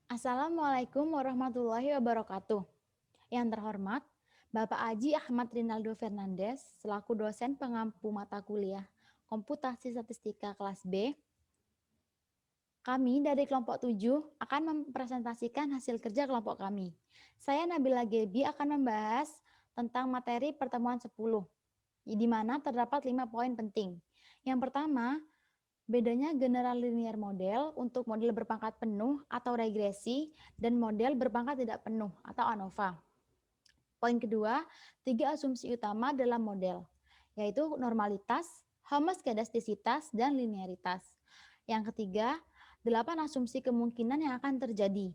Assalamualaikum warahmatullahi wabarakatuh. Yang terhormat, Bapak Aji Ahmad Rinaldo Fernandes, selaku dosen pengampu mata kuliah Komputasi Statistika kelas B, kami dari kelompok 7 akan mempresentasikan hasil kerja kelompok kami. Saya Nabila Gebi akan membahas tentang materi pertemuan 10, di mana terdapat 5 poin penting. Yang pertama, bedanya general linear model untuk model berpangkat penuh atau regresi dan model berpangkat tidak penuh atau ANOVA. Poin kedua, 3 asumsi utama dalam model, yaitu normalitas, homoskedastisitas, dan linearitas. Yang ketiga, 8 asumsi kemungkinan yang akan terjadi,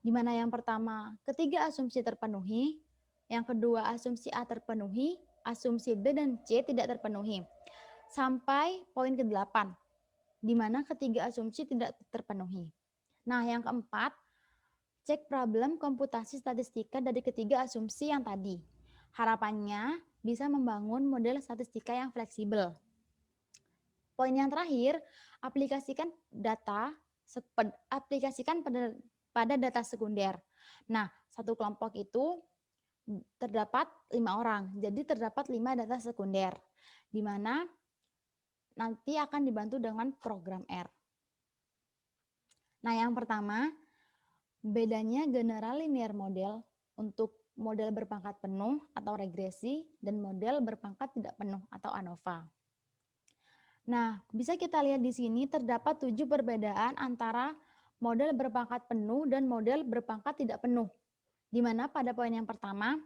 di mana yang pertama, ketiga asumsi terpenuhi, yang kedua asumsi A terpenuhi, asumsi B dan C tidak terpenuhi. Sampai poin ke-8, di mana ketiga asumsi tidak terpenuhi. Nah, yang keempat, cek problem komputasi statistika dari ketiga asumsi yang tadi. Harapannya bisa membangun model statistika yang fleksibel. Poin yang terakhir, aplikasikan pada data sekunder. Nah, satu kelompok itu terdapat 5 orang, jadi terdapat 5 data sekunder, di mana nanti akan dibantu dengan program R. Nah, yang pertama, bedanya general linear model untuk model berpangkat penuh atau regresi dan model berpangkat tidak penuh atau ANOVA. Nah, bisa kita lihat di sini terdapat 7 perbedaan antara model berpangkat penuh dan model berpangkat tidak penuh. Di mana pada poin yang pertama,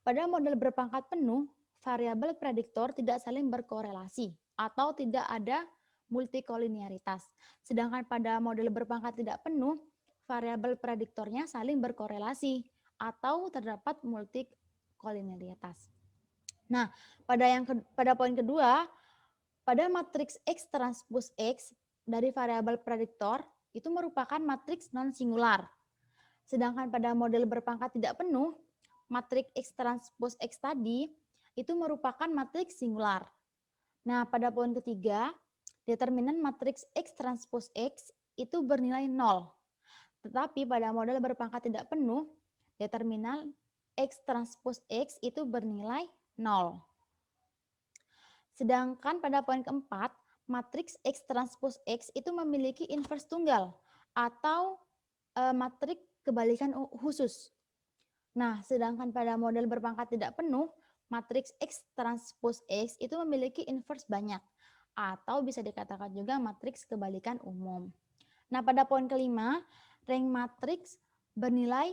pada model berpangkat penuh, variabel prediktor tidak saling berkorelasi atau tidak ada multikolinearitas. Sedangkan pada model berpangkat tidak penuh, variabel prediktornya saling berkorelasi atau terdapat multikolinearitas. Nah, pada poin kedua, pada matriks X transpose X dari variabel prediktor itu merupakan matriks non-singular. Sedangkan pada model berpangkat tidak penuh, matriks X transpose X tadi itu merupakan matriks singular. Nah, pada poin ketiga, determinan matriks X transpose X itu bernilai 0. Tetapi pada model berpangkat tidak penuh, determinan X transpose X itu bernilai 0. Sedangkan pada poin keempat, matriks X transpose X itu memiliki inverse tunggal atau matriks kebalikan khusus. Nah, sedangkan pada model berpangkat tidak penuh, matriks X transpose X itu memiliki inverse banyak atau bisa dikatakan juga matriks kebalikan umum. Nah, pada poin kelima, rank matriks bernilai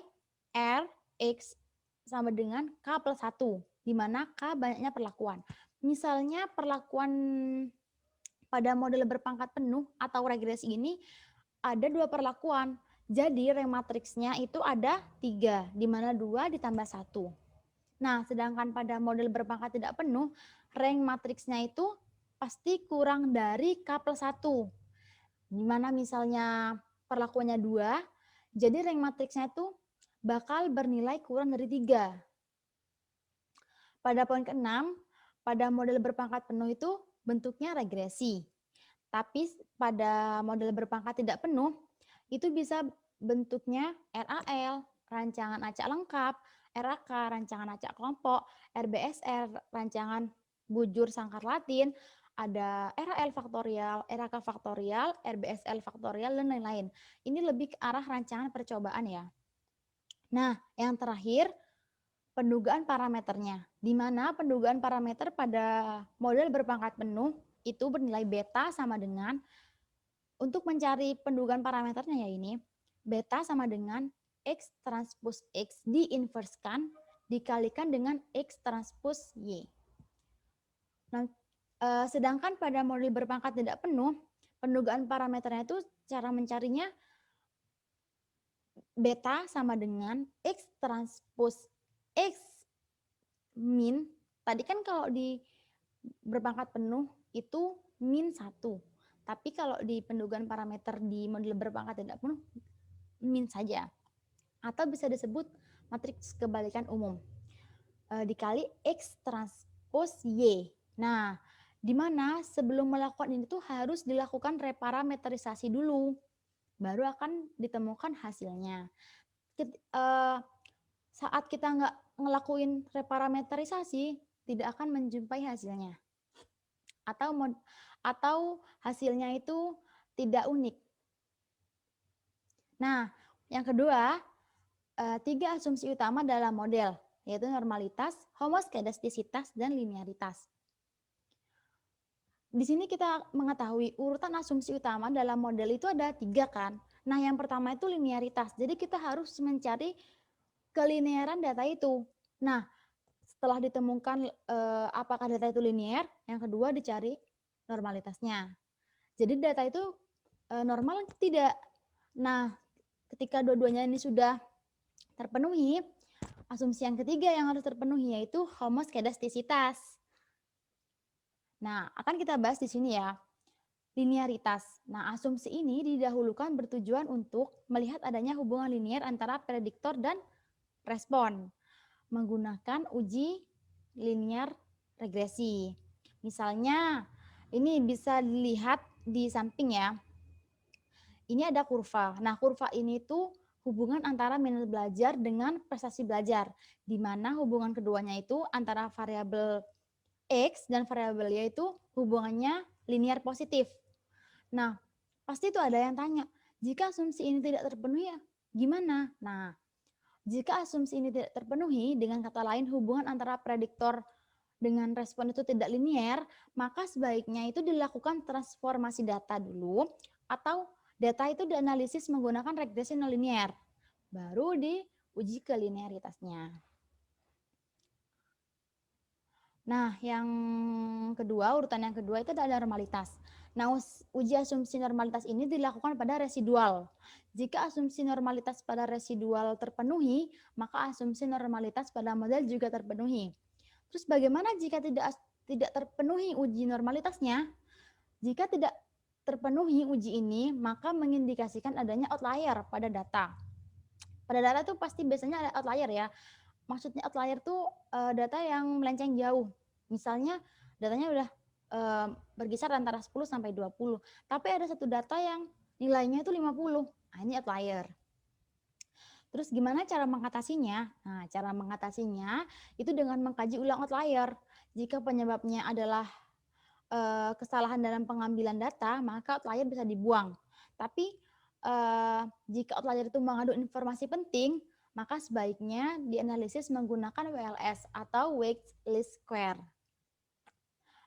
R, X sama dengan K plus 1, di mana K banyaknya perlakuan. Misalnya perlakuan pada model berpangkat penuh atau regresi ini ada 2 perlakuan. Jadi rank matriksnya itu ada 3, di mana 2 ditambah 1. Nah, sedangkan pada model berpangkat tidak penuh, rank matriksnya itu pasti kurang dari K plus 1. Di mana misalnya perlakuannya 2, jadi rank matriksnya itu bakal bernilai kurang dari 3. Pada poin ke-6, pada model berpangkat penuh itu bentuknya regresi. Tapi pada model berpangkat tidak penuh, itu bisa bentuknya RAL, rancangan acak lengkap, RAK, rancangan acak kelompok, RBSR, rancangan bujur sangkar Latin, ada RAL faktorial, RAK faktorial, RBSL faktorial, dan lain-lain. Ini lebih ke arah rancangan percobaan ya. Nah, yang terakhir, pendugaan parameternya, di mana pendugaan parameter pada model berpangkat penuh itu bernilai beta sama dengan, untuk mencari pendugaan parameternya ya ini, beta sama dengan X transpose X diinverskan dikalikan dengan X transpose Y. Nah, sedangkan pada model berpangkat tidak penuh, pendugaan parameternya itu cara mencarinya beta sama dengan X transpose X min, tadi kan kalau di berpangkat penuh itu min 1. Tapi kalau di pendugaan parameter di model berpangkat tidak penuh, min saja. Atau bisa disebut matriks kebalikan umum. Dikali X transpose Y. Nah, di mana sebelum melakukan ini tuh harus dilakukan reparameterisasi dulu. baru akan ditemukan hasilnya. Saat kita nggak ngelakuin reparameterisasi, tidak akan menjumpai hasilnya. Atau hasilnya itu tidak unik. Nah, yang kedua, 3 asumsi utama dalam model, yaitu normalitas, homoskedastisitas, dan linearitas. Di sini kita mengetahui urutan asumsi utama dalam model itu ada 3 kan. Nah, yang pertama itu linearitas. Jadi kita harus mencari kelinearan data itu. Nah, setelah ditemukan apakah data itu linear, yang kedua dicari normalitasnya. Jadi data itu normal atau tidak. Nah, ketika dua-duanya ini sudah terpenuhi, asumsi yang ketiga yang harus terpenuhi yaitu homoskedastisitas. Nah, akan kita bahas di sini ya. Linearitas. Nah, asumsi ini didahulukan bertujuan untuk melihat adanya hubungan linear antara prediktor dan respon menggunakan uji linear regresi. Misalnya, ini bisa dilihat di samping ya. Ini ada kurva. Nah, kurva ini tuh hubungan antara minat belajar dengan prestasi belajar, di mana hubungan keduanya itu antara variabel X dan variabel Y itu hubungannya linear positif. Nah, pasti itu ada yang tanya, jika asumsi ini tidak terpenuhi ya gimana? Nah, jika asumsi ini tidak terpenuhi, dengan kata lain hubungan antara prediktor dengan respon itu tidak linear, maka sebaiknya itu dilakukan transformasi data dulu atau data itu dianalisis menggunakan regresi nonlinear. Baru diuji ke linearitasnya. Nah, yang kedua, urutan yang kedua itu adalah normalitas. Nah, uji asumsi normalitas ini dilakukan pada residual. Jika asumsi normalitas pada residual terpenuhi, maka asumsi normalitas pada model juga terpenuhi. Terus bagaimana jika tidak terpenuhi uji normalitasnya? Jika tidak terpenuhi uji ini, maka mengindikasikan adanya outlier pada data. Pada data itu pasti biasanya ada outlier ya. Maksudnya outlier tuh data yang melenceng jauh. Misalnya datanya udah berkisar antara 10 sampai 20, tapi ada satu data yang nilainya itu 50. Nah, ini outlier. Terus gimana cara mengatasinya? Nah, cara mengatasinya itu dengan mengkaji ulang outlier. Jika penyebabnya adalah kesalahan dalam pengambilan data, maka outlier bisa dibuang. Tapi jika outlier itu mengandung informasi penting, maka sebaiknya dianalisis menggunakan WLS atau Weight Least Square.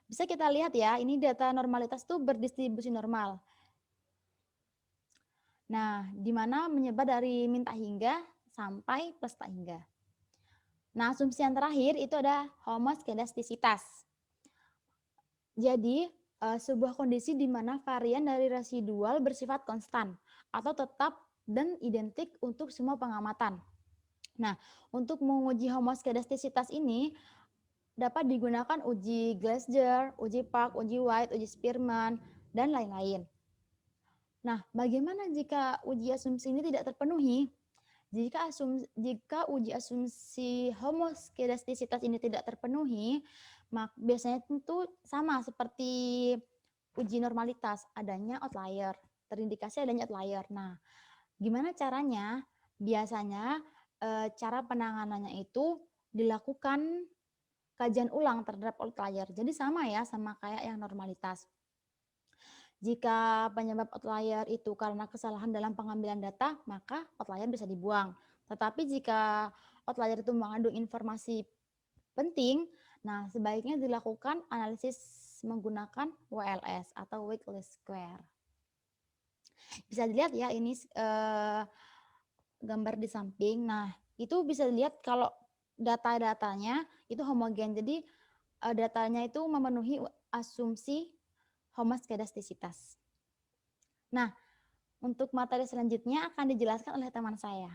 Bisa kita lihat ya, ini data normalitas itu berdistribusi normal. Nah, di mana menyebar dari min tak hingga sampai plus tak hingga. Nah, asumsi yang terakhir itu ada homoskedastisitas. Jadi, sebuah kondisi di mana varian dari residual bersifat konstan atau tetap dan identik untuk semua pengamatan. Nah, untuk menguji homoskedastisitas ini dapat digunakan uji Glasser, uji Park, uji White, uji Spearman, dan lain-lain. Nah, bagaimana jika uji asumsi ini tidak terpenuhi? Jika uji asumsi homoskedastisitas ini tidak terpenuhi, maka biasanya tentu sama seperti uji normalitas, adanya outlier, terindikasi adanya outlier. Nah, gimana caranya? Biasanya cara penanganannya itu dilakukan kajian ulang terhadap outlier. Jadi sama ya, sama kayak yang normalitas. Jika penyebab outlier itu karena kesalahan dalam pengambilan data, maka outlier bisa dibuang. Tetapi jika outlier itu mengandung informasi penting, nah sebaiknya dilakukan analisis menggunakan WLS atau Weight Least Square. Bisa dilihat ya ini gambar di samping. Nah, itu bisa dilihat kalau data-datanya itu homogen. Jadi datanya itu memenuhi asumsi homoskedastisitas. Nah, untuk materi selanjutnya akan dijelaskan oleh teman saya.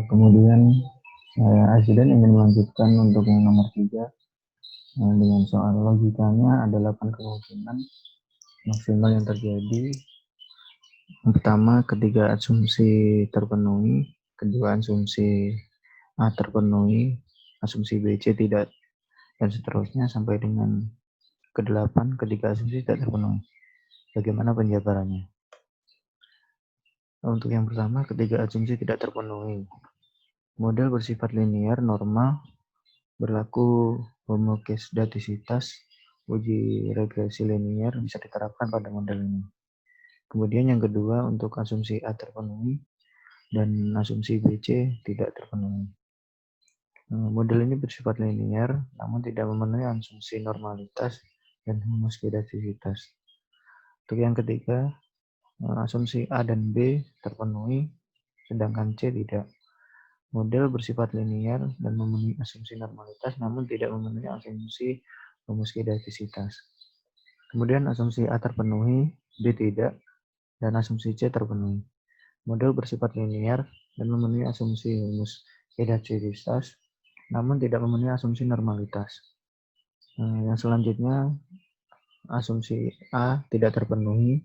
Kemudian saya Aziden ingin melanjutkan untuk yang nomor 3 dengan soal logikanya ada 8 kemungkinan maksimal yang terjadi. Yang pertama, ketiga asumsi terpenuhi, kedua asumsi A terpenuhi, asumsi B, C tidak dan seterusnya sampai dengan ke-8 ketika asumsi tidak terpenuhi. Bagaimana penjabarannya? Untuk yang pertama, ketika asumsi tidak terpenuhi, model bersifat linear, normal, berlaku homogeneitasitas, uji regresi linear bisa diterapkan pada model ini. Kemudian yang kedua, untuk asumsi A terpenuhi dan asumsi BC tidak terpenuhi. Model ini bersifat linear, namun tidak memenuhi asumsi normalitas dan homogeneitasitas. Untuk yang ketiga, asumsi A dan B terpenuhi, sedangkan C tidak. Model bersifat linear dan memenuhi asumsi normalitas, namun tidak memenuhi asumsi homogeneitasitas. Kemudian asumsi A terpenuhi, B tidak, dan asumsi C terpenuhi. Model bersifat linear dan memenuhi asumsi homogeneitasitas, namun tidak memenuhi asumsi normalitas. Yang selanjutnya, asumsi A tidak terpenuhi,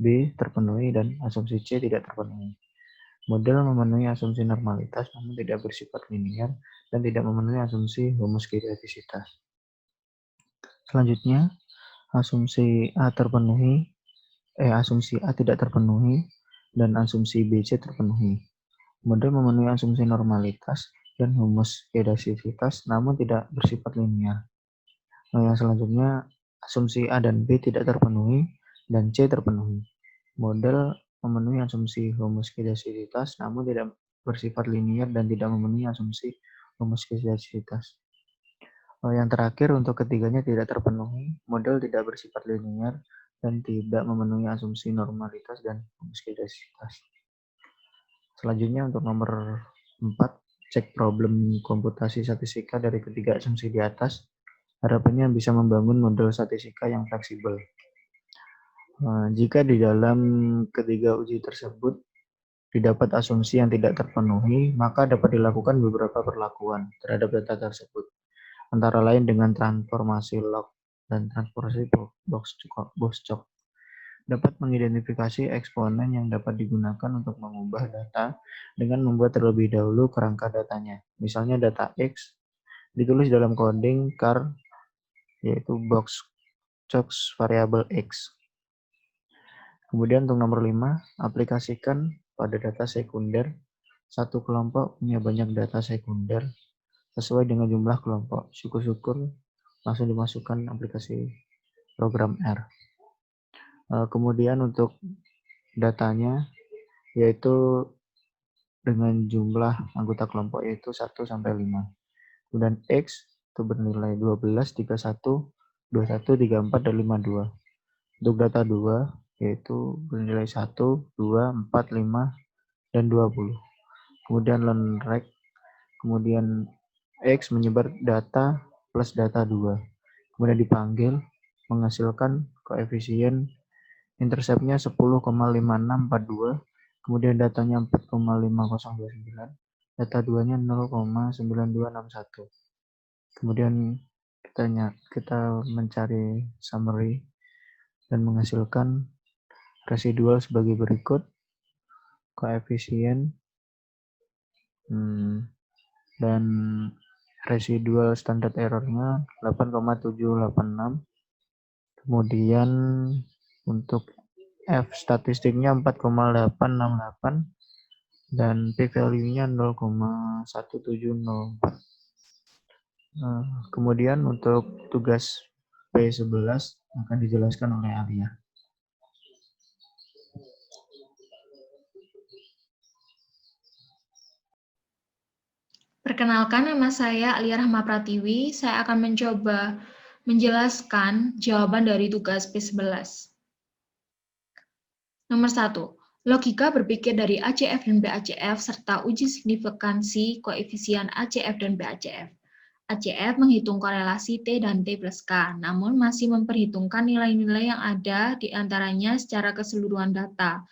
B terpenuhi, dan asumsi C tidak terpenuhi. Model memenuhi asumsi normalitas namun tidak bersifat linear dan tidak memenuhi asumsi homogeneitasitas. Selanjutnya, asumsi A tidak terpenuhi dan asumsi BC terpenuhi. Model memenuhi asumsi normalitas dan homogeneitasitas namun tidak bersifat linear. Yang selanjutnya, asumsi A dan B tidak terpenuhi dan C terpenuhi. Model memenuhi asumsi homogeneitasitas namun tidak bersifat linear dan tidak memenuhi asumsi homogeneitasitas. Yang terakhir, untuk ketiganya tidak terpenuhi, model tidak bersifat linear dan tidak memenuhi asumsi normalitas dan homogeneitasitas. Selanjutnya untuk nomor 4, cek problem komputasi statistika dari ketiga asumsi di atas. Harapannya bisa membangun model statistika yang fleksibel. Jika di dalam ketiga uji tersebut didapat asumsi yang tidak terpenuhi, maka dapat dilakukan beberapa perlakuan terhadap data tersebut, antara lain dengan transformasi log dan transformasi Bostock. Dapat mengidentifikasi eksponen yang dapat digunakan untuk mengubah data dengan membuat terlebih dahulu kerangka datanya. Misalnya data X ditulis dalam coding char, yaitu Bostock variabel X. Kemudian untuk nomor 5, aplikasikan pada data sekunder. Satu kelompok punya banyak data sekunder sesuai dengan jumlah kelompok. Syukur-syukur langsung dimasukkan aplikasi program R. Kemudian untuk datanya yaitu dengan jumlah anggota kelompok yaitu 1 sampai 5. Kemudian X itu bernilai 12, 31, 21, 34, dan 52. Untuk data 2 yaitu bernilai 1, 2, 4, 5, dan 20. Kemudian learnRect, kemudian X menyebar data plus data 2. Kemudian dipanggil, menghasilkan koefisien intercept-nya 10,5642, kemudian datanya 4,5029, data 2-nya 0,9261. Kemudian kita mencari summary dan menghasilkan residual sebagai berikut. Koefisien dan residual standard error-nya 8,786. Kemudian untuk F statistiknya 4,868 dan p-value-nya 0,1704. Kemudian untuk tugas P11 akan dijelaskan oleh Alia. Perkenalkan, nama saya Alia Rahma Pratiwi. Saya akan mencoba menjelaskan jawaban dari tugas P11. Nomor 1. Logika berpikir dari ACF dan BACF serta uji signifikansi koefisien ACF dan BACF. ACF menghitung korelasi T dan T plus K, namun masih memperhitungkan nilai-nilai yang ada di antaranya secara keseluruhan data.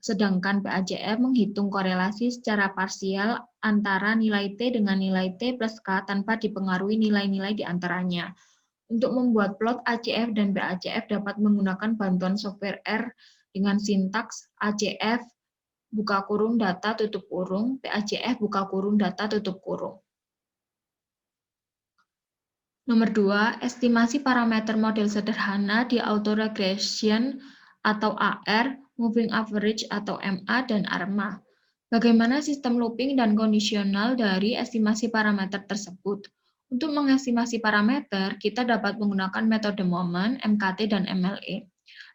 Sedangkan BACF menghitung korelasi secara parsial antara nilai T dengan nilai T plus K tanpa dipengaruhi nilai-nilai di antaranya. Untuk membuat plot ACF dan BACF dapat menggunakan bantuan software R dengan sintaks ACF buka kurung data tutup kurung, BACF buka kurung data tutup kurung. Nomor 2, estimasi parameter model sederhana di autoregression atau AR, moving average atau MA, dan ARMA. Bagaimana sistem looping dan kondisional dari estimasi parameter tersebut? Untuk mengestimasi parameter, kita dapat menggunakan metode Moment, MKT, dan MLE.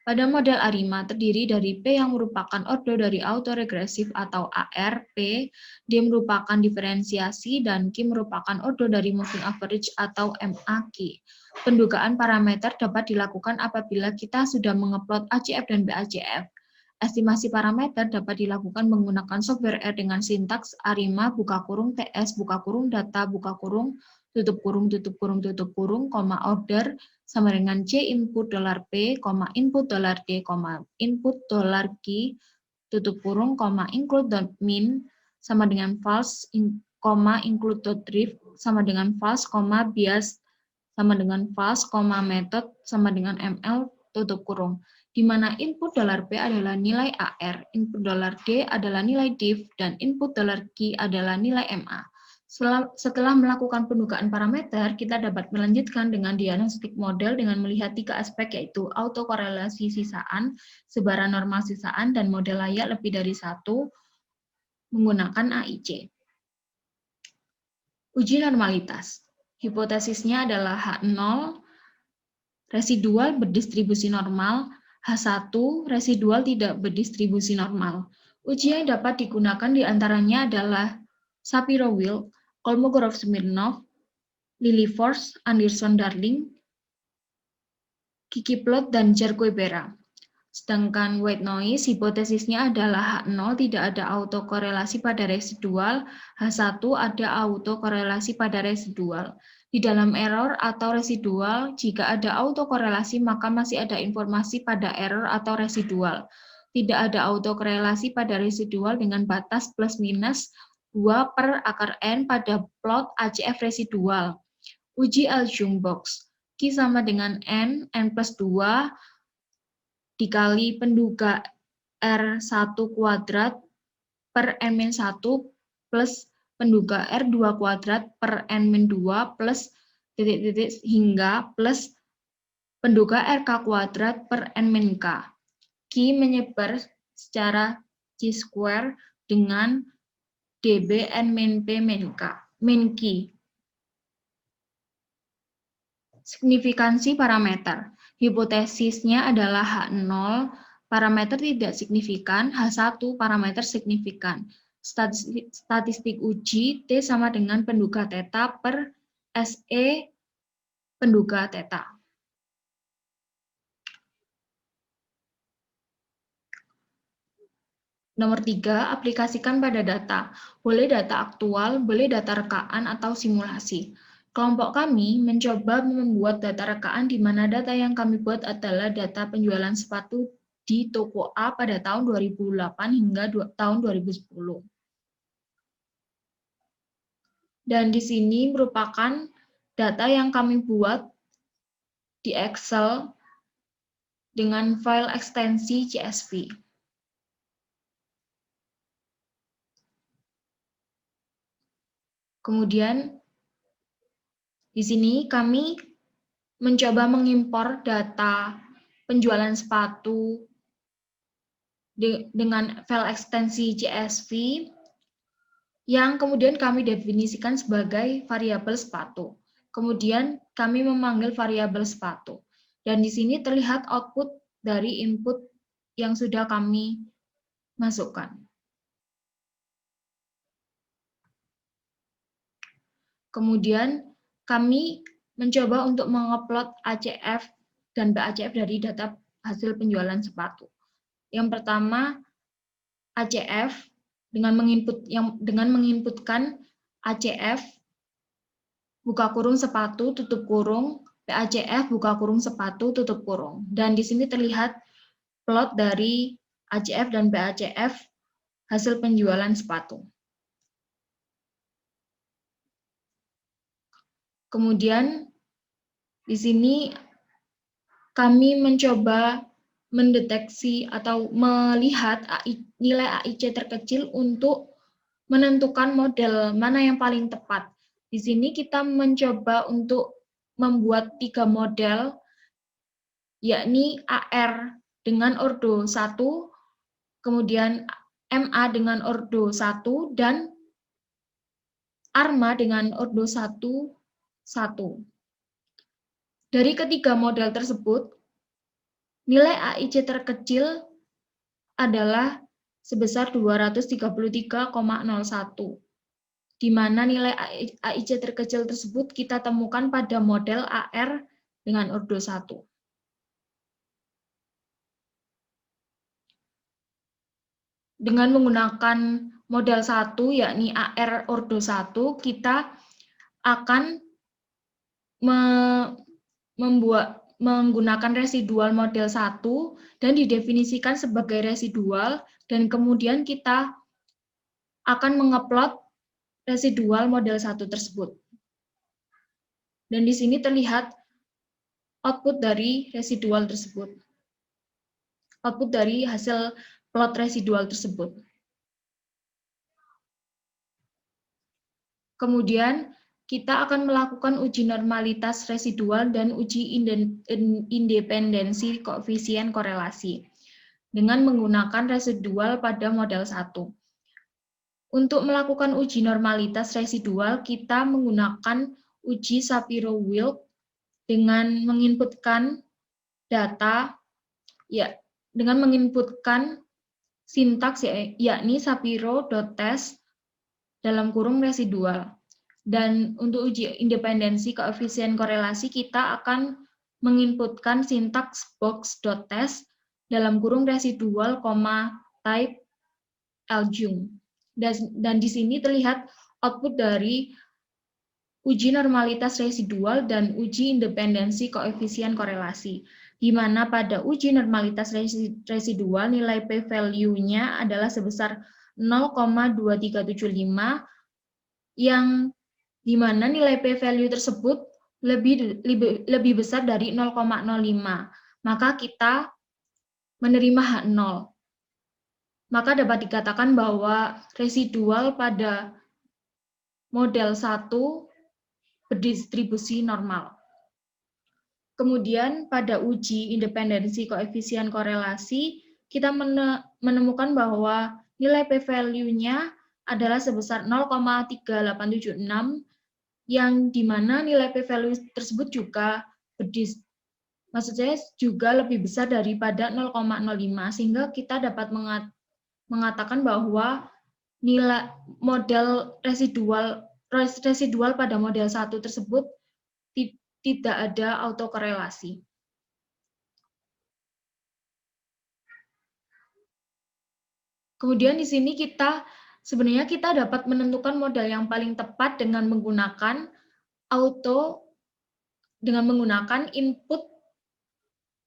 Pada model ARIMA terdiri dari P yang merupakan ordo dari autoregresif atau AR, P, D merupakan diferensiasi, dan Q merupakan ordo dari moving average atau MAQ. Pendugaan parameter dapat dilakukan apabila kita sudah mengeplot ACF dan BACF. Estimasi parameter dapat dilakukan menggunakan software R dengan sintaks ARIMA buka kurung TS buka kurung data buka kurung tutup kurung tutup kurung tutup kurung, order sama dengan C input $P, input $D, input $Q, tutup kurung, include min sama dengan false, include drift sama dengan false, bias sama dengan false, method sama dengan ML, tutup kurung. Di mana input $P adalah nilai AR, input $D adalah nilai div, dan input $Q adalah nilai MA. Setelah melakukan pendugaan parameter, kita dapat melanjutkan dengan diagnostik model dengan melihat 3 aspek, yaitu autokorelasi sisaan, sebaran normal sisaan, dan model layak lebih dari 1 menggunakan AIC. Uji normalitas. Hipotesisnya adalah H0, residual berdistribusi normal, H1, residual tidak berdistribusi normal. Uji yang dapat digunakan diantaranya adalah Shapiro-Wilk, Kolmogorov-Smirnov, Lilliefors, Anderson-Darling, Kiki-Plot, dan Jarque-Bera. Sedangkan white noise, hipotesisnya adalah H0 tidak ada autokorelasi pada residual, H1 ada autokorelasi pada residual. Di dalam error atau residual, jika ada autokorelasi maka masih ada informasi pada error atau residual. Tidak ada autokorelasi pada residual dengan batas plus minus 2/n pada plot ACF residual. Uji Aljung-Box. Q sama dengan N plus 2 dikali penduga R1 kuadrat per N-1 plus penduga R2 kuadrat per N-2 plus titik-titik hingga plus penduga RK kuadrat per N-K. Q menyebar secara Q-square dengan dB N-P min Q. Signifikansi parameter. Hipotesisnya adalah H0, parameter tidak signifikan, H1, parameter signifikan. Statistik uji, T sama dengan penduga theta per SE penduga theta. Nomor 3, aplikasikan pada data. Boleh data aktual, boleh data rekaan atau simulasi. Kelompok kami mencoba membuat data rekaan di mana data yang kami buat adalah data penjualan sepatu di toko A pada tahun 2008 hingga tahun 2010. Dan di sini merupakan data yang kami buat di Excel dengan file ekstensi CSV. Kemudian di sini kami mencoba mengimpor data penjualan sepatu dengan file ekstensi CSV yang kemudian kami definisikan sebagai variabel sepatu. Kemudian kami memanggil variabel sepatu. Dan di sini terlihat output dari input yang sudah kami masukkan. Kemudian kami mencoba untuk mengupload ACF dan BACF dari data hasil penjualan sepatu. Yang pertama, ACF dengan menginputkan ACF buka kurung sepatu tutup kurung, BACF buka kurung sepatu tutup kurung. Dan di sini terlihat plot dari ACF dan BACF hasil penjualan sepatu. Kemudian di sini kami mencoba mendeteksi atau melihat nilai AIC terkecil untuk menentukan model mana yang paling tepat. Di sini kita mencoba untuk membuat 3 model, yakni AR dengan ordo 1, kemudian MA dengan ordo 1, dan ARMA dengan ordo 1, 1. Dari ketiga model tersebut, nilai AIC terkecil adalah sebesar 233,01, di mana nilai AIC terkecil tersebut kita temukan pada model AR dengan ordo 1. Dengan menggunakan model 1, yakni AR ordo 1, kita akan menggunakan residual model 1 dan didefinisikan sebagai residual, dan kemudian kita akan mengeplot residual model 1 tersebut. Dan di sini terlihat output dari residual tersebut. Output dari hasil plot residual tersebut. Kemudian kita akan melakukan uji normalitas residual dan uji independensi koefisien korelasi dengan menggunakan residual pada model 1. Untuk melakukan uji normalitas residual, kita menggunakan uji Shapiro-Wilk dengan menginputkan data, dengan menginputkan sintaks yakni Shapiro.test dalam kurung residual. Dan untuk uji independensi koefisien korelasi, kita akan menginputkan sintaks box.test dalam kurung residual, type Ljung. Dan di sini terlihat output dari uji normalitas residual dan uji independensi koefisien korelasi, di mana pada uji normalitas residual nilai p-value-nya adalah sebesar 0,2375, yang di mana nilai p-value tersebut lebih besar dari 0,05. Maka kita menerima H0. Maka dapat dikatakan bahwa residual pada model 1 berdistribusi normal. Kemudian pada uji independensi koefisien korelasi, kita menemukan bahwa nilai p-value-nya adalah sebesar 0,3876, yang dimana nilai p-value tersebut juga juga lebih besar daripada 0,05, sehingga kita dapat mengatakan bahwa nilai model residual pada model 1 tersebut tidak ada autokorelasi. Kemudian di sini sebenarnya kita dapat menentukan model yang paling tepat dengan menggunakan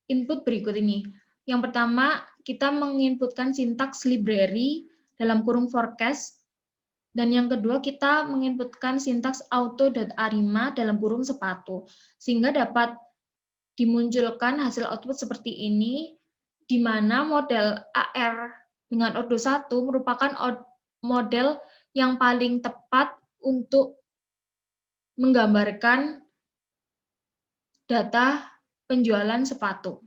input berikut ini. Yang pertama, kita menginputkan sintaks library dalam kurung forecast, dan yang kedua kita menginputkan sintaks auto.arima dalam kurung sepatu, sehingga dapat dimunculkan hasil output seperti ini, di mana model AR dengan ordo 1 merupakan model yang paling tepat untuk menggambarkan data penjualan sepatu.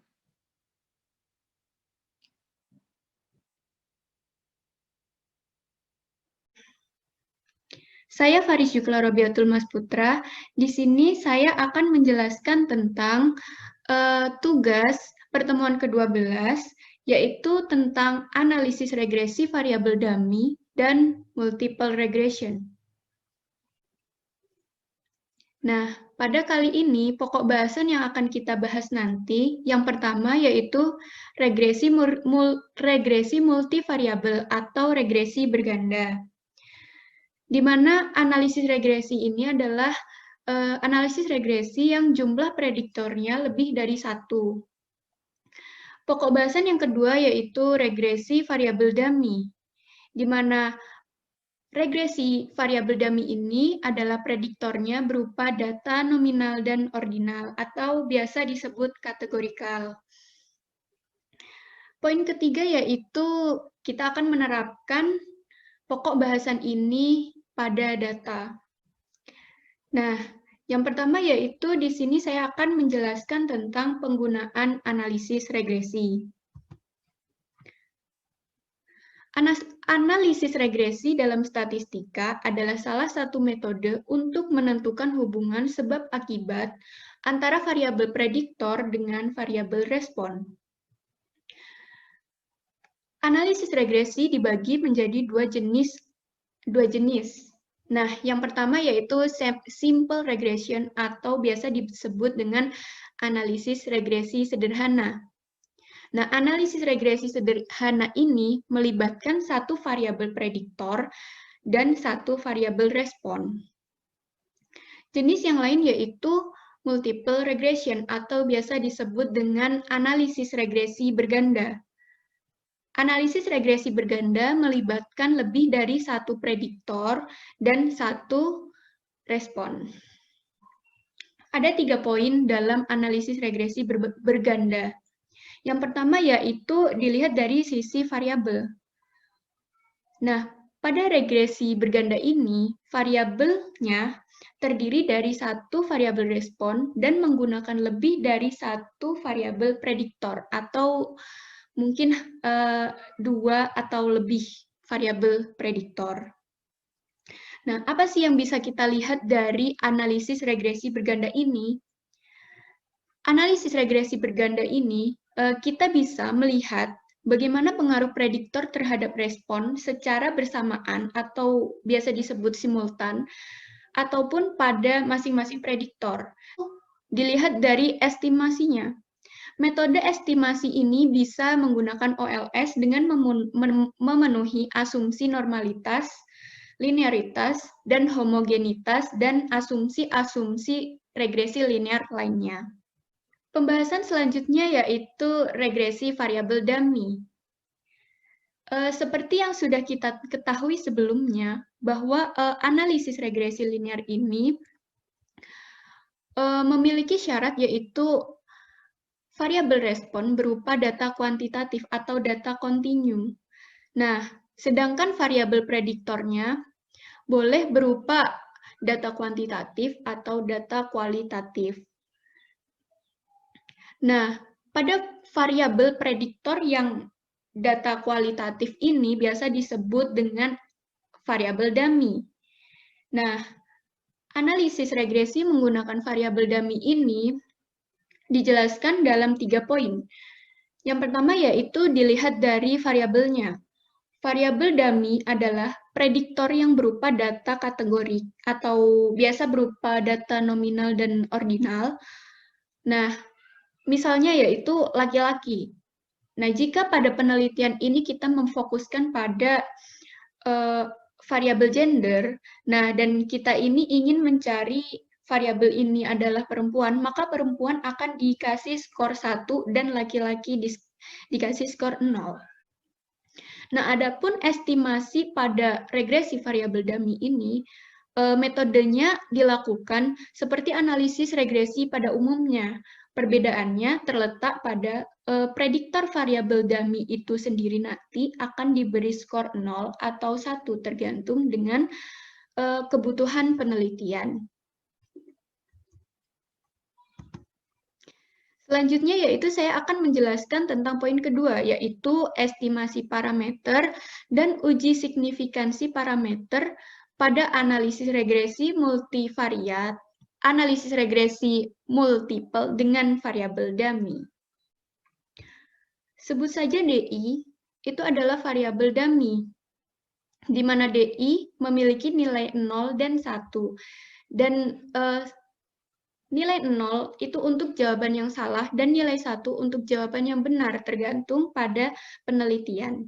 Saya Faris Yukla Robiatul Mas Putra. Di sini saya akan menjelaskan tentang tugas pertemuan ke-12, yaitu tentang analisis regresi variabel dummy dan multiple regression. Nah, pada kali ini pokok bahasan yang akan kita bahas nanti, yang pertama yaitu regresi multivariabel atau regresi berganda. Di mana analisis regresi ini adalah analisis regresi yang jumlah prediktornya lebih dari 1. Pokok bahasan yang kedua yaitu regresi variabel dummy, di mana regresi variabel dummy ini adalah prediktornya berupa data nominal dan ordinal, atau biasa disebut kategorikal. Poin ketiga yaitu kita akan menerapkan pokok bahasan ini pada data. Nah, Yang pertama yaitu di sini saya akan menjelaskan tentang penggunaan analisis regresi. Analisis regresi dalam statistika adalah salah satu metode untuk menentukan hubungan sebab akibat antara variabel prediktor dengan variabel respon. Analisis regresi dibagi menjadi dua jenis. Nah, yang pertama yaitu simple regression atau biasa disebut dengan analisis regresi sederhana. Nah, analisis regresi sederhana ini melibatkan satu variabel prediktor dan satu variabel respon. Jenis yang lain yaitu multiple regression atau biasa disebut dengan analisis regresi berganda. Analisis regresi berganda melibatkan lebih dari satu prediktor dan satu respon. Ada 3 poin dalam analisis regresi berganda. Yang pertama yaitu dilihat dari sisi variabel. Nah, pada regresi berganda ini, variabelnya terdiri dari satu variabel respon dan menggunakan lebih dari satu variabel prediktor atau mungkin 2 atau lebih variabel prediktor. Nah, apa sih yang bisa kita lihat dari analisis regresi berganda ini? Analisis regresi berganda ini, kita bisa melihat bagaimana pengaruh prediktor terhadap respon secara bersamaan atau biasa disebut simultan, ataupun pada masing-masing prediktor. Dilihat dari estimasinya. Metode estimasi ini bisa menggunakan OLS dengan memenuhi asumsi normalitas, linearitas, dan homogenitas, dan asumsi-asumsi regresi linear lainnya. Pembahasan selanjutnya yaitu regresi variabel dummy. Seperti yang sudah kita ketahui sebelumnya, bahwa analisis regresi linear ini memiliki syarat yaitu variabel respon berupa data kuantitatif atau data kontinu. Nah, sedangkan variabel prediktornya boleh berupa data kuantitatif atau data kualitatif. Nah, pada variabel prediktor yang data kualitatif ini biasa disebut dengan variabel dummy. Nah, analisis regresi menggunakan variabel dummy ini dijelaskan dalam 3 poin. Yang pertama yaitu dilihat dari variabelnya. Variabel dummy adalah prediktor yang berupa data kategori atau biasa berupa data nominal dan ordinal. Nah, misalnya yaitu laki-laki. Nah, jika pada penelitian ini kita memfokuskan pada variabel gender, nah dan kita ini ingin mencari variabel ini adalah perempuan, maka perempuan akan dikasih skor 1 dan laki-laki dikasih skor 0. Nah, adapun estimasi pada regresi variabel dummy ini, metodenya dilakukan seperti analisis regresi pada umumnya. Perbedaannya terletak pada prediktor variabel dummy itu sendiri nanti akan diberi skor 0 atau 1 tergantung dengan kebutuhan penelitian. Selanjutnya yaitu saya akan menjelaskan tentang poin kedua, yaitu estimasi parameter dan uji signifikansi parameter pada analisis regresi multivariat, analisis regresi multiple dengan variabel dummy. Sebut saja DI, itu adalah variabel dummy, di mana DI memiliki nilai 0 dan 1. Dan nilai 0 itu untuk jawaban yang salah dan nilai 1 untuk jawaban yang benar, tergantung pada penelitian.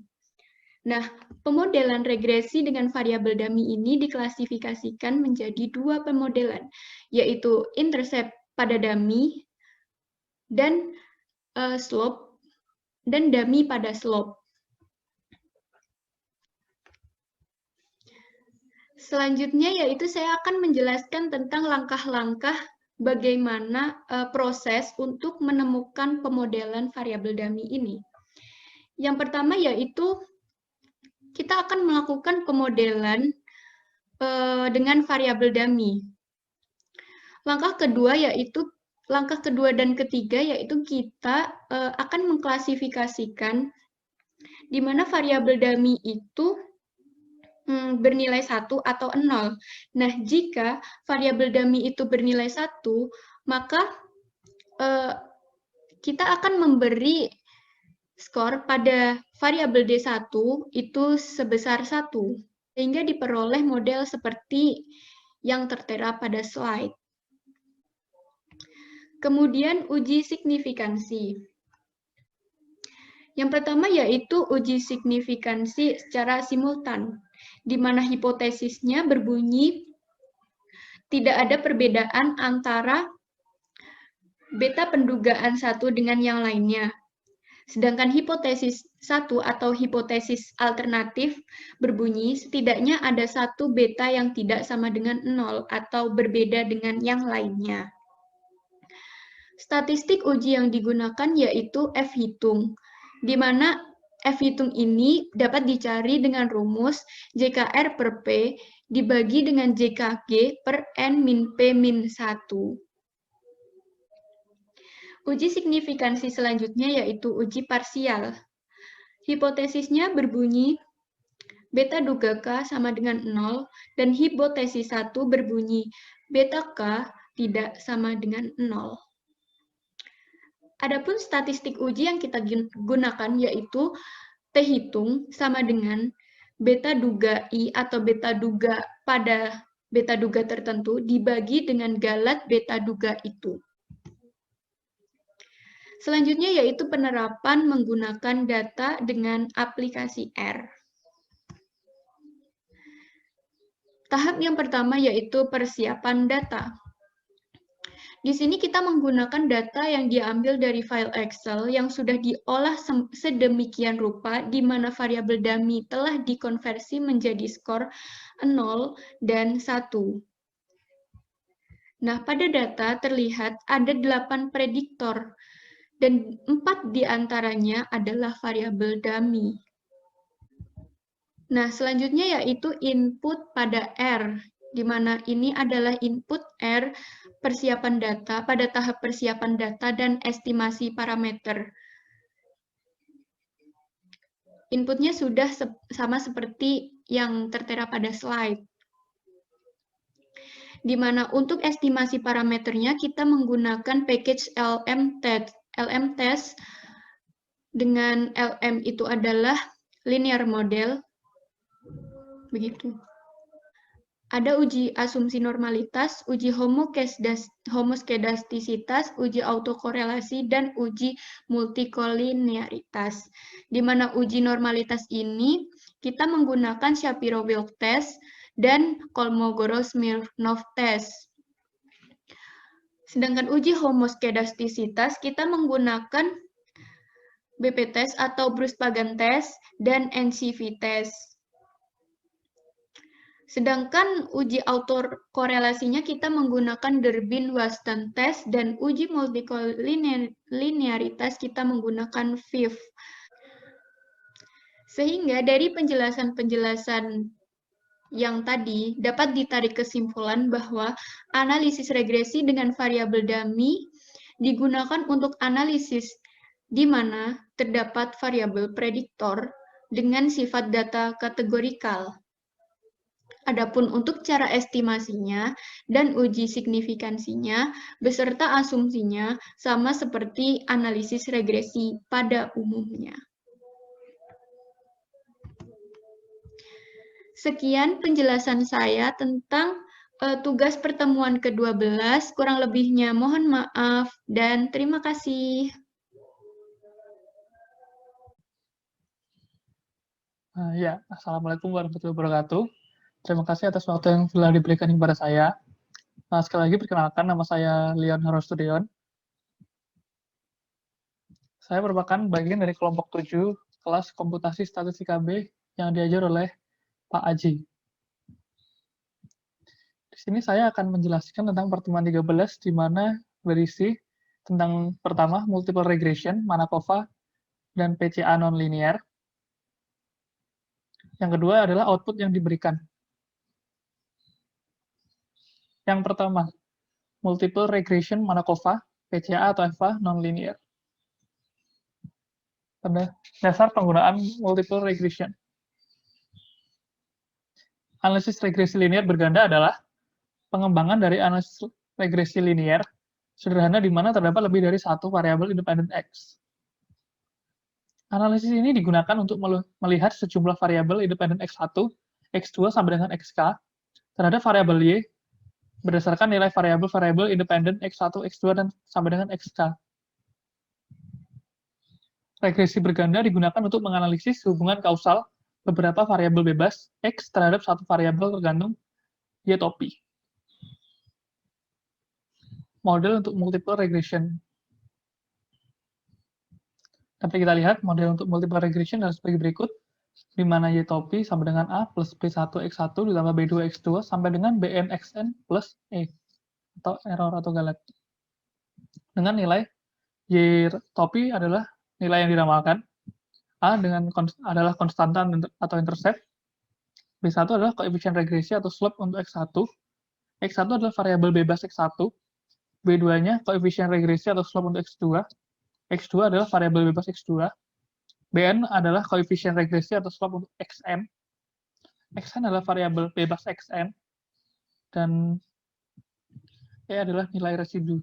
Nah, pemodelan regresi dengan variabel dummy ini diklasifikasikan menjadi 2 pemodelan, yaitu intercept pada dummy dan slope dan dummy pada slope. Selanjutnya yaitu saya akan menjelaskan tentang langkah-langkah bagaimana proses untuk menemukan pemodelan variabel dummy ini. Yang pertama yaitu kita akan melakukan pemodelan dengan variabel dummy. Langkah kedua dan ketiga yaitu kita akan mengklasifikasikan di mana variabel dummy itu bernilai 1 atau 0. Nah, jika variabel dummy itu bernilai 1, maka kita akan memberi skor pada variabel D1 itu sebesar 1, sehingga diperoleh model seperti yang tertera pada slide. Kemudian uji signifikansi. Yang pertama yaitu uji signifikansi secara simultan, di mana hipotesisnya berbunyi tidak ada perbedaan antara beta pendugaan satu dengan yang lainnya. Sedangkan hipotesis 1 atau hipotesis alternatif berbunyi setidaknya ada satu beta yang tidak sama dengan 0 atau berbeda dengan yang lainnya. Statistik uji yang digunakan yaitu F-hitung, di mana F-hitung ini dapat dicari dengan rumus JKR per P dibagi dengan JKG per N min P min 1. Uji signifikansi selanjutnya yaitu uji parsial. Hipotesisnya berbunyi beta duga K sama dengan 0 dan hipotesis 1 berbunyi beta K tidak sama dengan 0. Adapun statistik uji yang kita gunakan yaitu T-hitung sama dengan beta duga I atau beta duga pada beta duga tertentu dibagi dengan galat beta duga itu. Selanjutnya yaitu penerapan menggunakan data dengan aplikasi R. Tahap yang pertama yaitu persiapan data. Di sini kita menggunakan data yang diambil dari file Excel yang sudah diolah sedemikian rupa di mana variabel dummy telah dikonversi menjadi skor 0 dan 1. Nah, pada data terlihat ada 8 prediktor dan 4 diantaranya adalah variabel dummy. Nah, selanjutnya yaitu input pada R, di mana ini adalah input R persiapan data pada tahap persiapan data dan estimasi parameter. Inputnya sudah sama seperti yang tertera pada slide. Di mana untuk estimasi parameternya kita menggunakan package LM-test dengan LM itu adalah linear model. Begitu. Ada uji asumsi normalitas, uji homoskedastisitas, uji autokorelasi, dan uji multikolinearitas. Di mana uji normalitas ini kita menggunakan Shapiro-Wilk test dan Kolmogorov-Smirnov test. Sedangkan uji homoskedastisitas kita menggunakan BP test atau Bruce-Pagan test dan NCV test. Sedangkan uji autokorelasinya kita menggunakan Durbin-Waston test dan uji multikolinearitas kita menggunakan FIF. Sehingga dari penjelasan-penjelasan yang tadi dapat ditarik kesimpulan bahwa analisis regresi dengan variabel dummy digunakan untuk analisis di mana terdapat variabel prediktor dengan sifat data kategorikal. Adapun untuk cara estimasinya dan uji signifikansinya beserta asumsinya sama seperti analisis regresi pada umumnya. Sekian penjelasan saya tentang tugas pertemuan ke-12. Kurang lebihnya mohon maaf dan terima kasih. Ya, Assalamualaikum warahmatullahi wabarakatuh. Terima kasih atas waktu yang telah diberikan kepada saya. Sekali lagi perkenalkan, nama saya Leon Harostudion. Saya merupakan bagian dari kelompok 7 kelas komputasi statistika B yang diajar oleh Pak Aji. Di sini saya akan menjelaskan tentang pertemuan 13 di mana berisi tentang pertama multiple regression, Markova, dan PCA nonlinear. Yang kedua adalah output yang diberikan. Yang pertama, multiple regression Markova, PCA atau EVA nonlinear. Pada dasar penggunaan multiple regression. Analisis regresi linear berganda adalah pengembangan dari analisis regresi linear sederhana di mana terdapat lebih dari satu variabel independen X. Analisis ini digunakan untuk melihat sejumlah variabel independen X1, X2 sampai dengan XK terhadap variabel Y berdasarkan nilai variabel-variabel independen X1, X2 dan sampai dengan XK. Regresi berganda digunakan untuk menganalisis hubungan kausal beberapa variabel bebas X terhadap satu variabel tergantung Y atau P. Model untuk multiple regression. Dapat kita lihat model untuk multiple regression adalah sebagai berikut, di mana Y atau P sama dengan A plus B1X1 ditambah B2X2 sampai dengan BNXN plus E, atau error atau galat. Dengan nilai Y atau P adalah nilai yang diramalkan, A adalah konstanta atau intercept, B1 adalah koefisien regresi atau slope untuk X1, X1 adalah variabel bebas X1, B2-nya koefisien regresi atau slope untuk X2, X2 adalah variabel bebas X2, Bn adalah koefisien regresi atau slope untuk Xn, Xn adalah variabel bebas Xn, dan E adalah nilai residu.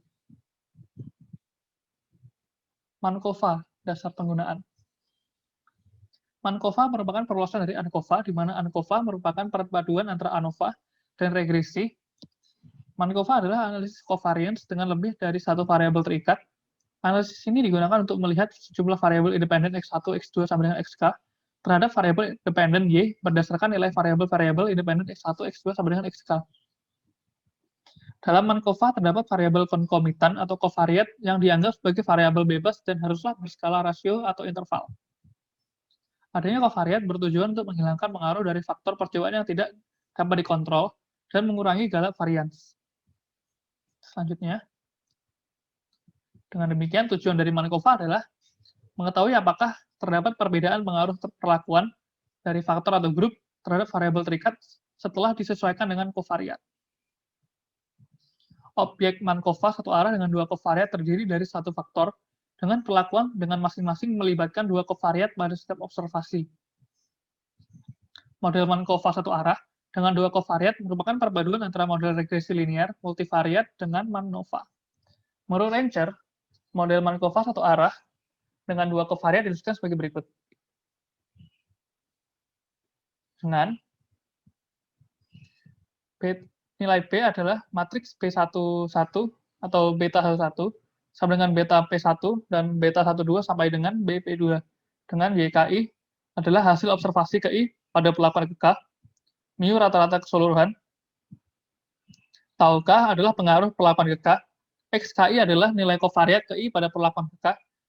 Markova, dasar penggunaan. Markova merupakan perluasan dari ANCOVA, di mana ANCOVA merupakan perpaduan antara ANOVA dan regresi. Markova adalah analisis covariance dengan lebih dari satu variabel terikat. Analisis ini digunakan untuk melihat sejumlah variabel independen X1, X2 sampai dengan XK terhadap variabel independen Y berdasarkan nilai variabel-variabel independen X1, X2 sampai dengan XK. Dalam Markova terdapat variabel konkomitan atau covariat yang dianggap sebagai variabel bebas dan haruslah berskala rasio atau interval. Adanya covariat bertujuan untuk menghilangkan pengaruh dari faktor percobaan yang tidak dapat dikontrol dan mengurangi galat varians. Selanjutnya, dengan demikian tujuan dari Markova adalah mengetahui apakah terdapat perbedaan pengaruh perlakuan dari faktor atau grup terhadap variabel terikat setelah disesuaikan dengan covariat. Objek Markova satu arah dengan dua covariat terdiri dari satu faktor dengan perlakuan dengan masing-masing melibatkan dua covariat pada setiap observasi. Model Markova satu arah dengan dua covariat merupakan perpaduan antara model regresi linear multivariat dengan MANOVA. Menurut Rancher, model Markova satu arah dengan dua covariat diluluskan sebagai berikut. Dengan nilai B adalah matriks B11 atau beta 1 sama dengan beta P1 dan beta 12 sampai dengan BP2. Dengan YKI adalah hasil observasi KI pada perlakuan ke K, mu rata-rata keseluruhan, tau K adalah pengaruh perlakuan ke K, XKI adalah nilai kovariat KI pada perlakuan ke K,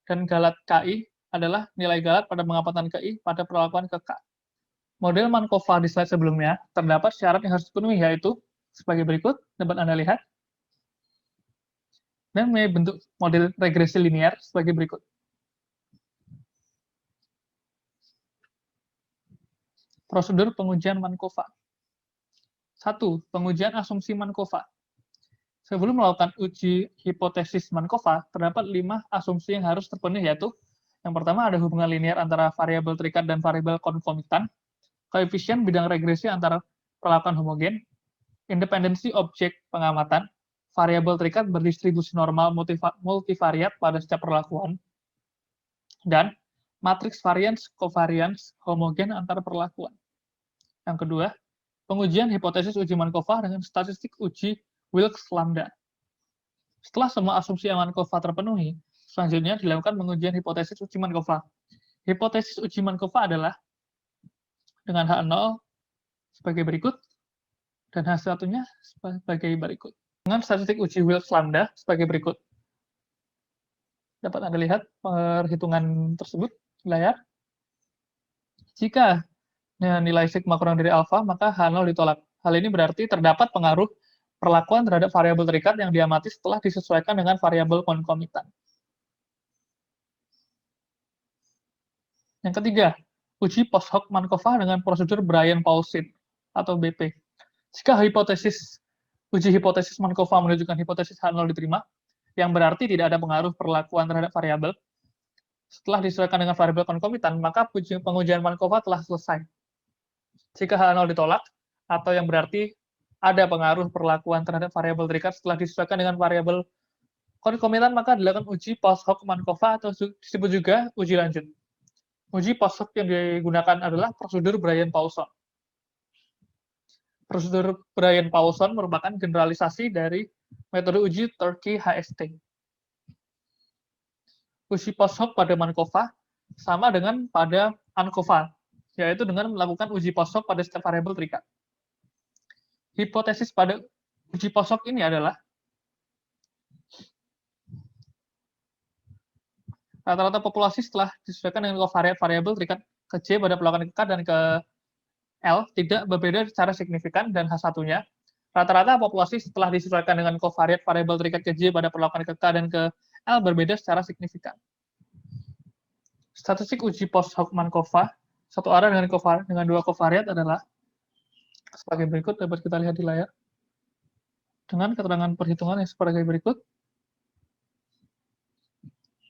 dan galat KI adalah nilai galat pada pengamatan KI pada perlakuan ke K. Model Markova di slide sebelumnya terdapat syarat yang harus dipenuhi, yaitu sebagai berikut, dapat Anda lihat, dan mempunyai bentuk model regresi linear sebagai berikut. Prosedur pengujian Markova. 1. Pengujian asumsi Markova. Sebelum melakukan uji hipotesis Markova, terdapat 5 asumsi yang harus terpenuhi, yaitu yang pertama ada hubungan linear antara variabel terikat dan variabel konkomitan, koefisien bidang regresi antara perlakuan homogen, independensi objek pengamatan, variabel terikat berdistribusi normal multivariat pada setiap perlakuan, dan matriks varians covariance homogen antar perlakuan. Yang kedua, pengujian hipotesis uji Markova dengan statistik uji Wilks lambda. Setelah semua asumsi Markova terpenuhi, selanjutnya dilakukan pengujian hipotesis uji Markova. Hipotesis uji Markova adalah dengan H0 sebagai berikut, dan hasil satunya sebagai berikut. Dengan statistik uji Wilks lambda sebagai berikut. Dapat Anda lihat perhitungan tersebut di layar. Jika nilai sigma kurang dari alfa, maka H0 ditolak. Hal ini berarti terdapat pengaruh perlakuan terhadap variabel terikat yang diamati setelah disesuaikan dengan variabel konkomitan. Yang ketiga, uji post hoc Markova dengan prosedur Bryan-Paulson atau BP. Jika hipotesis uji hipotesis Markova menunjukkan hipotesis H0 diterima, yang berarti tidak ada pengaruh perlakuan terhadap variabel. Setelah disesuaikan dengan variabel konkomitan, maka pengujian Markova telah selesai. Jika H0 ditolak, atau yang berarti ada pengaruh perlakuan terhadap variabel terikat setelah disesuaikan dengan variabel konkomitan, maka dilakukan uji post hoc Markova atau disebut juga uji lanjut. Uji post hoc yang digunakan adalah prosedur Bryan-Paulson. Prosedur Bryan-Paulson merupakan generalisasi dari metode uji Turkey HST. Uji post hoc pada Markova sama dengan pada ANCOVA, yaitu dengan melakukan uji post hoc pada setiap variabel terikat. Hipotesis pada uji post hoc ini adalah rata-rata populasi setelah disesuaikan dengan covariat variabel terikat ke J pada perlakuan ke K dan ke L tidak berbeda secara signifikan, dan H1-nya rata-rata populasi setelah disesuaikan dengan covariat variabel terikat ke J pada perlakuan ke K dan ke L berbeda secara signifikan. Statistik uji post hoc Markova satu arah dengan dua covariat adalah sebagai berikut, dapat kita lihat di layar. Dengan keterangan perhitungan yang sebagai berikut,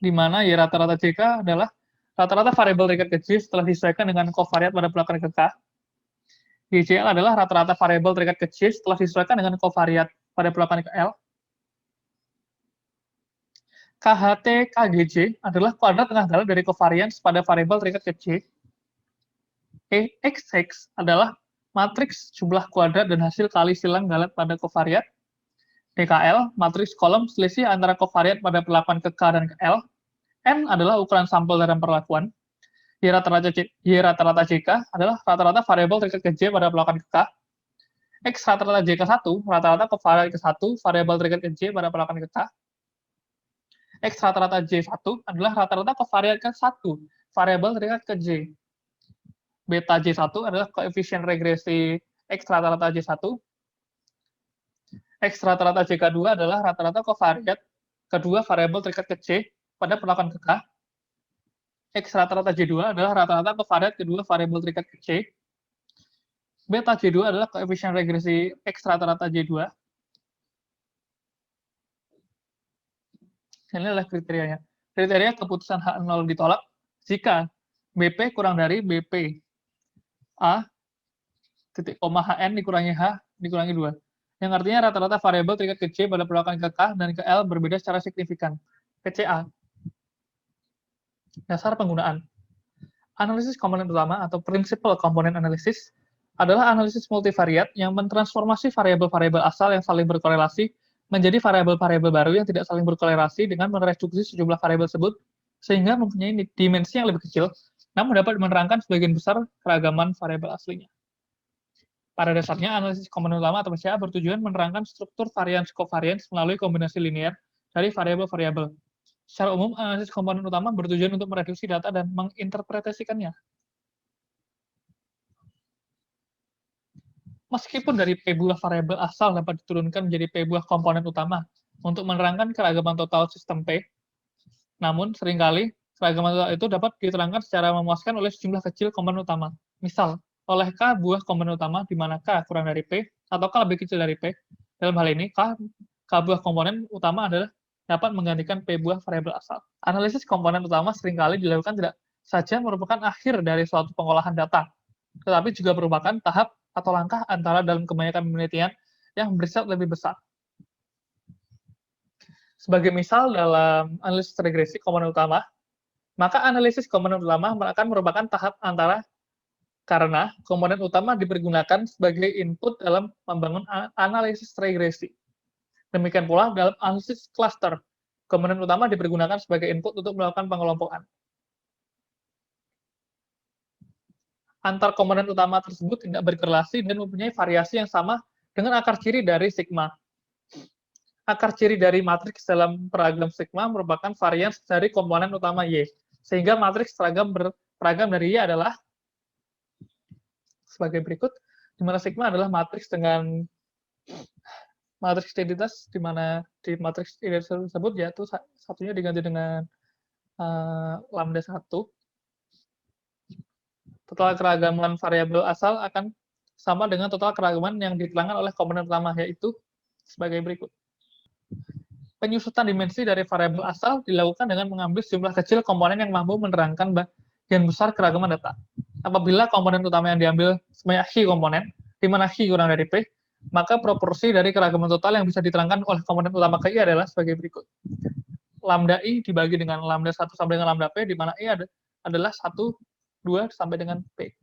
di mana Y rata-rata JK adalah rata-rata variabel terikat ke J setelah disesuaikan dengan covariat pada perlakuan ke K. YJL adalah rata-rata variabel terikat ke J setelah disesuaikan dengan covariat pada perlakuan ke L. KHT KGJ adalah kuadrat tengah dalam dari covariance pada variabel terikat ke J. XX adalah matriks jumlah kuadrat dan hasil kali silang galat pada covariat. DKL, matriks kolom selisih antara covariat pada perlakuan ke K dan ke L. N adalah ukuran sampel dalam perlakuan. Y rata-rata JK adalah rata-rata variabel terikat ke J pada perlakuan ke K. X rata-rata JK1, rata-rata covariat ke 1, variabel terikat ke J pada perlakuan ke K. X rata-rata J1 adalah rata-rata covariat ke 1, variabel terikat ke J. Beta J1 adalah koefisien regresi X rata-rata J1. X rata-rata JK2 adalah rata-rata covariat kedua variabel terikat ke J pada perlakuan ke K. X rata-rata J2 adalah rata-rata covariat kedua variabel terikat ke J. Beta J2 adalah koefisien regresi X rata-rata J2. Ini adalah kriterianya. Kriteria keputusan H0 ditolak jika BP kurang dari BP A titik koma HN dikurangi H dikurangi 2. Yang artinya rata-rata variabel terikat ke J pada perlakuan ke K dan ke L berbeda secara signifikan. PCA. Dasar penggunaan. Analisis komponen utama atau principal component analysis adalah analisis multivariat yang mentransformasi variabel-variabel asal yang saling berkorelasi menjadi variabel-variabel baru yang tidak saling berkorelasi dengan mereduksi sejumlah variabel tersebut sehingga mempunyai dimensi yang lebih kecil, namun dapat menerangkan sebagian besar keragaman variabel aslinya. Pada dasarnya, analisis komponen utama atau PCA bertujuan menerangkan struktur varians-covariance melalui kombinasi linear dari variabel-variabel. Secara umum, analisis komponen utama bertujuan untuk mereduksi data dan menginterpretasikannya. Meskipun dari P buah variabel asal dapat diturunkan menjadi P buah komponen utama untuk menerangkan keragaman total sistem P, namun seringkali keragaman total itu dapat diterangkan secara memuaskan oleh sejumlah kecil komponen utama. Misal, oleh K buah komponen utama di mana K kurang dari P atau K lebih kecil dari P. Dalam hal ini, K buah komponen utama adalah dapat menggantikan P buah variabel asal. Analisis komponen utama seringkali dilakukan tidak saja merupakan akhir dari suatu pengolahan data, tetapi juga merupakan tahap atau langkah antara dalam kebanyakan penelitian yang bersifat lebih besar. Sebagai misal dalam analisis regresi komponen utama, maka analisis komponen utama akan merupakan tahap antara karena komponen utama dipergunakan sebagai input dalam membangun analisis regresi. Demikian pula dalam analisis cluster, komponen utama dipergunakan sebagai input untuk melakukan pengelompokan. Antar komponen utama tersebut tidak berkorelasi dan mempunyai variasi yang sama dengan akar ciri dari sigma. Akar ciri dari matriks dalam peragam sigma merupakan varians dari komponen utama Y, sehingga matriks peragam dari Y adalah sebagai berikut, di mana sigma adalah matriks dengan matriks identitas, di mana di matriks identitas tersebut yaitu satunya diganti dengan lambda 1. Total keragaman variabel asal akan sama dengan total keragaman yang diterangkan oleh komponen utama, yaitu sebagai berikut. Penyusutan dimensi dari variabel asal dilakukan dengan mengambil jumlah kecil komponen yang mampu menerangkan bagian besar keragaman data. Apabila komponen utama yang diambil sebanyak X komponen, di mana X kurang dari P, maka proporsi dari keragaman total yang bisa diterangkan oleh komponen utama ke I adalah sebagai berikut. Lambda I dibagi dengan lambda 1 sampai dengan lambda P, di mana I adalah 1, 2, sampai dengan P.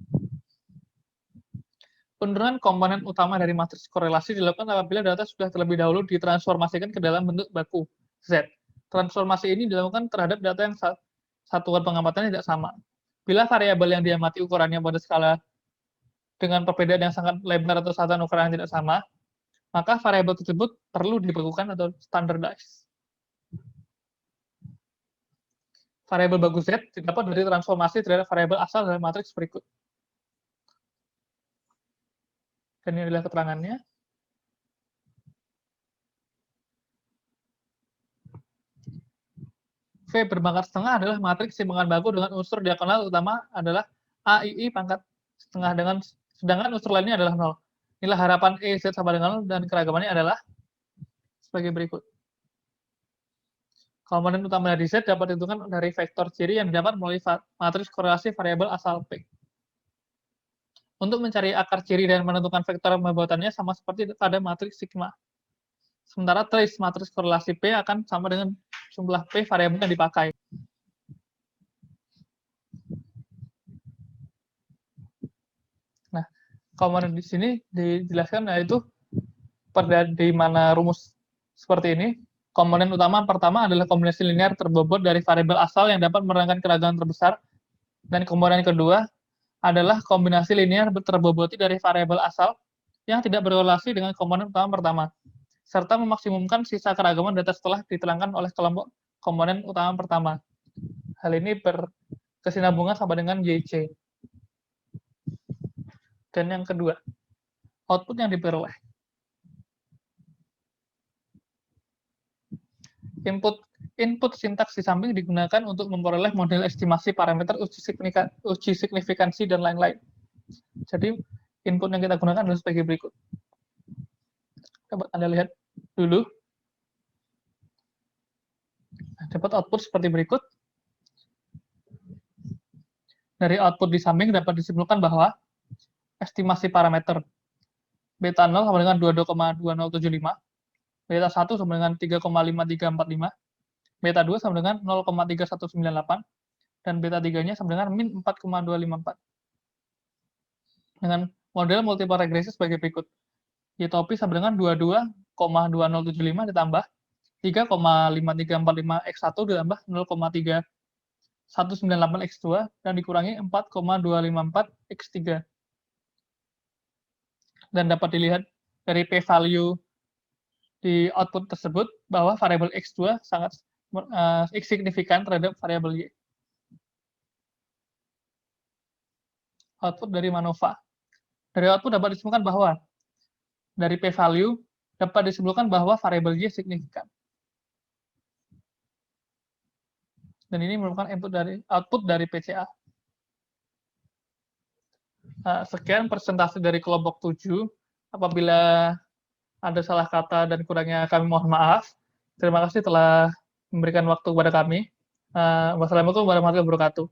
Penurunan komponen utama dari matriks korelasi dilakukan apabila data sudah terlebih dahulu ditransformasikan ke dalam bentuk baku, Z. Transformasi ini dilakukan terhadap data yang satuan pengamatannya tidak sama. Bila variabel yang diamati ukurannya pada skala dengan perbedaan yang sangat lebar atau satuan ukuran yang tidak sama, maka variabel tersebut perlu dibekukan atau standardize. Variabel baku Z didapat dari transformasi terhadap variabel asal dalam matriks berikut. Dan ini adalah keterangannya. V berpangkat setengah adalah matriks simpangan baku dengan unsur diagonal utama adalah AII pangkat setengah dengan sedangkan unsur lainnya adalah 0. Inilah harapan E, Z sama dengan 0 dan keragamannya adalah sebagai berikut. Komponen utama dari Z dapat ditentukan dari vektor ciri yang didapat melalui matriks korelasi variabel asal P. Untuk mencari akar ciri dan menentukan vektor pembuatannya sama seperti pada matriks sigma. Sementara trace matriks korelasi P akan sama dengan jumlah P variabel yang dipakai. Nah, komponen di sini dijelaskan yaitu pada di mana rumus seperti ini. Komponen utama pertama adalah kombinasi linear terbobot dari variabel asal yang dapat menerangkan keragaman terbesar, dan komponen kedua adalah kombinasi linear terboboti dari variabel asal yang tidak berkorelasi dengan komponen utama pertama, serta memaksimumkan sisa keragaman data setelah diterangkan oleh kelompok komponen utama pertama. Hal ini berkesinambungan sama dengan YC. Dan yang kedua, output yang diperoleh. Input sintaks di samping digunakan untuk memperoleh model estimasi parameter uji signifikansi dan lain-lain. Jadi input yang kita gunakan adalah sebagai berikut. Dapat Anda lihat dulu. Dapat output seperti berikut. Dari output di samping dapat disimpulkan bahwa estimasi parameter beta 0 sama dengan 22,2075, beta 1 sama dengan 3,5345, beta 2 sama dengan 0,3198, dan beta 3-nya sama dengan min 4,254. Dengan model multiple regresi sebagai berikut. Y-topi sama dengan 22,2075 ditambah 3,5345x1 ditambah 0,3198x2 dan dikurangi 4,254x3. Dan dapat dilihat dari p-value di output tersebut bahwa variabel x2 sangat signifikan terhadap variabel y. Output dari MANOVA. Dari output dapat disimpulkan bahwa dari p-value dapat disimpulkan bahwa variabel y signifikan. Dan ini merupakan output dari PCA. Sekian presentasi dari kelompok 7. Apabila ada salah kata dan kurangnya kami mohon maaf. Terima kasih telah memberikan waktu kepada kami. Wassalamualaikum warahmatullahi wabarakatuh.